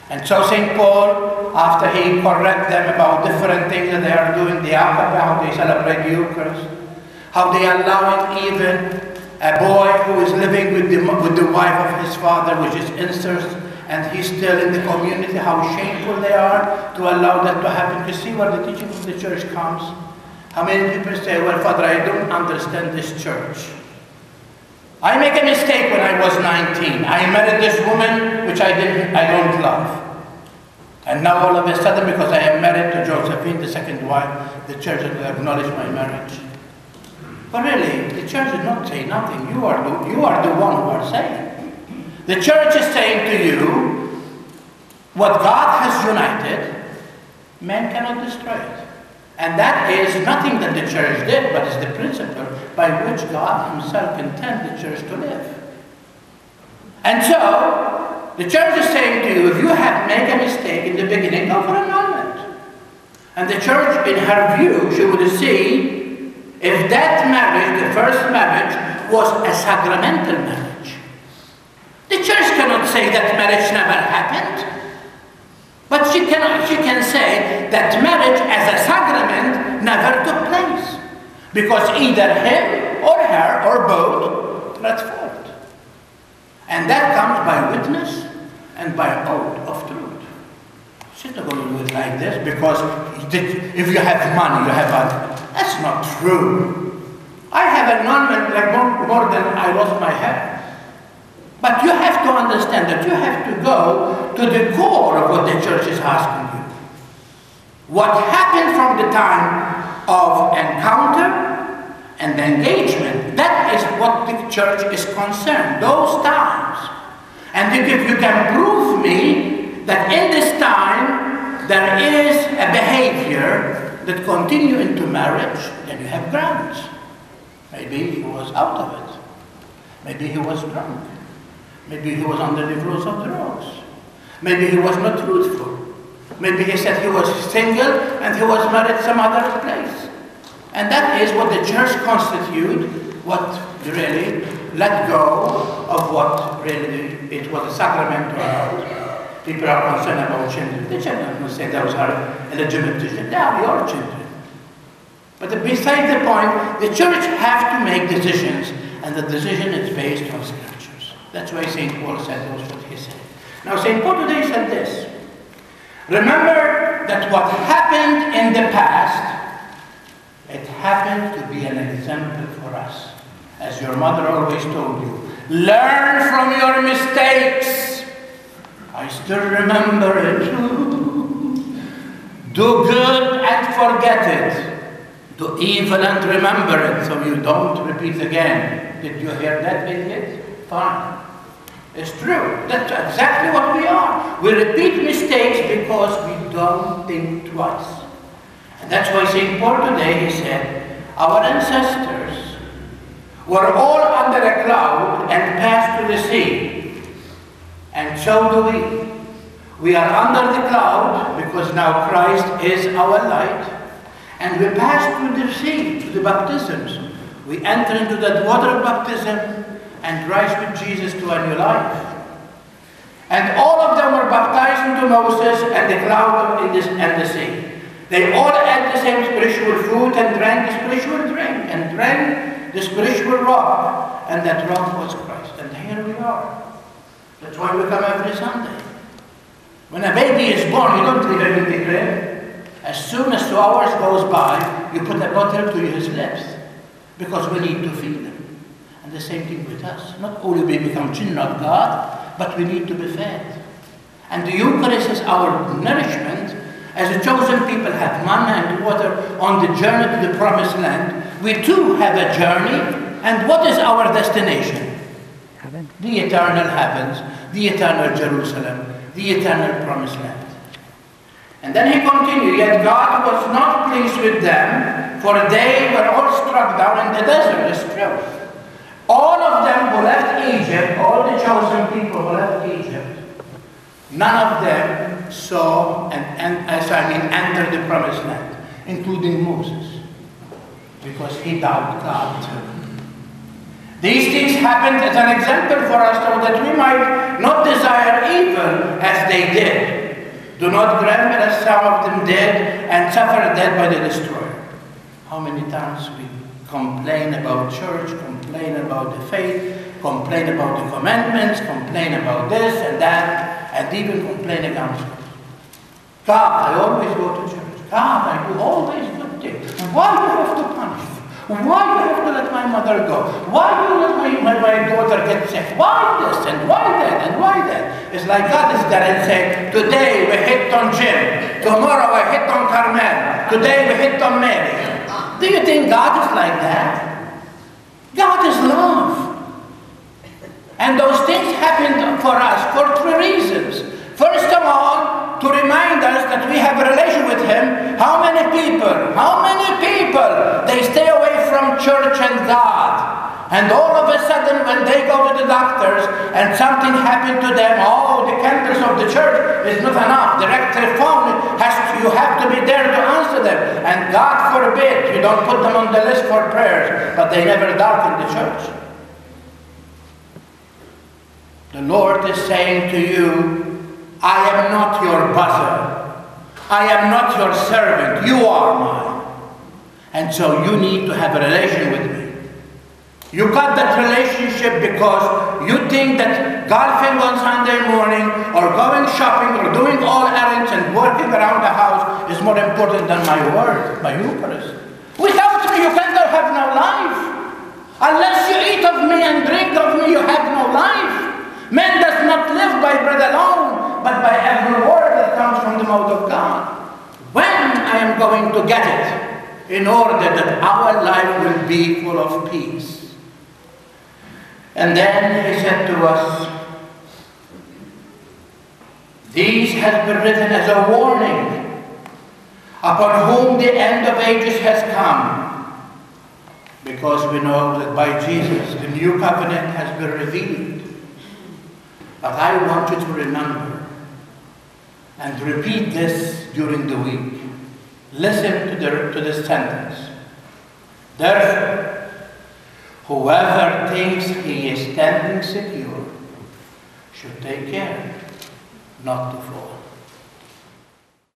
And so St. Paul, after he corrects them about different things that they are doing, the agape, how they celebrate the Eucharist, how they allow it even a boy who is living with the wife of his father, which is incest, and he's still in the community, how shameful they are to allow that to happen. You see where the teaching of the church comes? How many people say, well, Father, I don't understand this church. I make a mistake when I was 19. I married this woman which I don't love. And now all of a sudden, because I am married to Josephine, the second wife, the church will acknowledge my marriage. But really, the church did not say nothing. You are the one who are saying. The church is saying to you, what God has united, man cannot destroy it. And that is nothing that the church did, but it's the principle by which God himself intended the church to live. And so, the church is saying to you, if you have made a mistake in the beginning, go for annulment. And the church, in her view, she would see if that marriage, the first marriage, was a sacramental marriage. The church cannot say that marriage never happened. But she can say that marriage as a sacrament never took place. Because either him or her or both let forth. And that comes by witness and by oath of truth. She's not going to do it like this because if you have money, you have money. That's not true. I have annulment like more than I lost my head. But you have to understand that you have to go to the core of what the church is asking you. What happened from the time of encounter and engagement, that is what the church is concerned, those times. And if you can prove me that in this time there is a behavior that continues into marriage, then you have grounds. Maybe he was out of it. Maybe he was drunk. Maybe he was under the influence of drugs. Maybe he was not truthful. Maybe he said he was single and he was married some other place. And that is what the church constitutes, what really let go of what really it was a sacrament or not. People are concerned about children. The children will say those are illegitimate children. They are your children. But beside the point, the church has to make decisions, and the decision is based on Scripture. That's why St. Paul said what he said. Now St. Paul today said this. Remember that what happened in the past, it happened to be an example for us. As your mother always told you, learn from your mistakes. I still remember it. Do good and forget it. Do evil and remember it, so you don't repeat again. Did you hear that, idiot? Fine. It's true. That's exactly what we are. We repeat mistakes because we don't think twice. And that's why St. Paul today, he said, our ancestors were all under a cloud and passed through the sea. And so do we. We are under the cloud because now Christ is our light. And we pass through the sea, to the baptisms. We enter into that water of baptism and rise with Jesus to a new life. And all of them were baptized into Moses and the cloud and the sea. They all ate the same spiritual food and drank the spiritual drink and drank the spiritual rock. And that rock was Christ. And here we are. That's why we come every Sunday. When a baby is born, you don't leave him in the crib. As soon as 2 hours goes by, you put a bottle to his lips because we need to feed him. And the same thing with us. Not only we become children of God, but we need to be fed. And the Eucharist is our nourishment. As the chosen people have manna and water on the journey to the promised land, we too have a journey. And what is our destination? Heaven. The eternal heavens, the eternal Jerusalem, the eternal promised land. And then he continued, yet God was not pleased with them, for they were all struck down in the desert. It's true. All of them who left Egypt, all the chosen people who left Egypt, none of them saw entered the promised land, including Moses, because he doubted God too. These things happened as an example for us so that we might not desire evil as they did. Do not grant as some of them did and suffer death by the destroyer. How many times we complain about church, complain about the faith, complain about the commandments, complain about this and that, and even complain against God. God, I always go to church. God, I do always good things. Why do you have to punish me? Why do you have to let my mother go? Why do you let my daughter get sick? Why this and why that and why that? It's like God is there and saying, today we hit on Jim. Tomorrow we hit on Carmel. Today we hit on Mary. Do you think God is like that? God is love. And those things happened for us for three reasons. First of all, to remind us that we have a relation with Him. How many people, they stay away from church and God. And all of a sudden, when they go to the doctors and something happened to them, oh, the candles of the church is not enough. The telephone, you have to be there to answer them. And God forbid, you don't put them on the list for prayers, but they never darken the church. The Lord is saying to you, I am not your buzzer. I am not your servant. You are mine. And so you need to have a relation with me. You got that relationship because you think that golfing on Sunday morning or going shopping or doing all errands and working around the house is more important than my word, my Eucharist. Without me, you cannot have no life. Unless you eat of me and drink of me, you have no life. Man does not live by bread alone, but by every word that comes from the mouth of God. When I am going to get it, in order that our life will be full of peace. And then He said to us, these have been written as a warning, upon whom the end of ages has come. Because we know that by Jesus, the new covenant has been revealed. But I want you to remember and repeat this during the week. Listen to this sentence. Therefore, whoever thinks he is standing secure should take care not to fall.